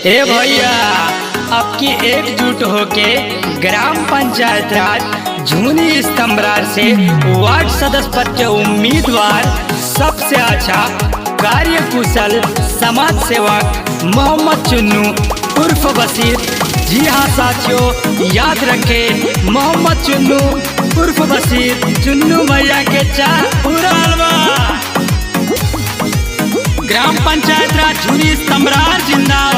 ए भैया, अब की एकजुट होके ग्राम पंचायत राज झुनी स्तंभरार से वार्ड सदस्य पद के उम्मीदवार सबसे अच्छा कार्य कुशल समाज सेवक मोहम्मद चुन्नू उर्फ बशीर। जी हाँ साथियों, याद रखें मोहम्मद चुन्नू उर्फ बशीर, चुन्नू भैया के चाह पूरा ग्राम पंचायत राज झुनी स्तंभरार जिंदाबाद।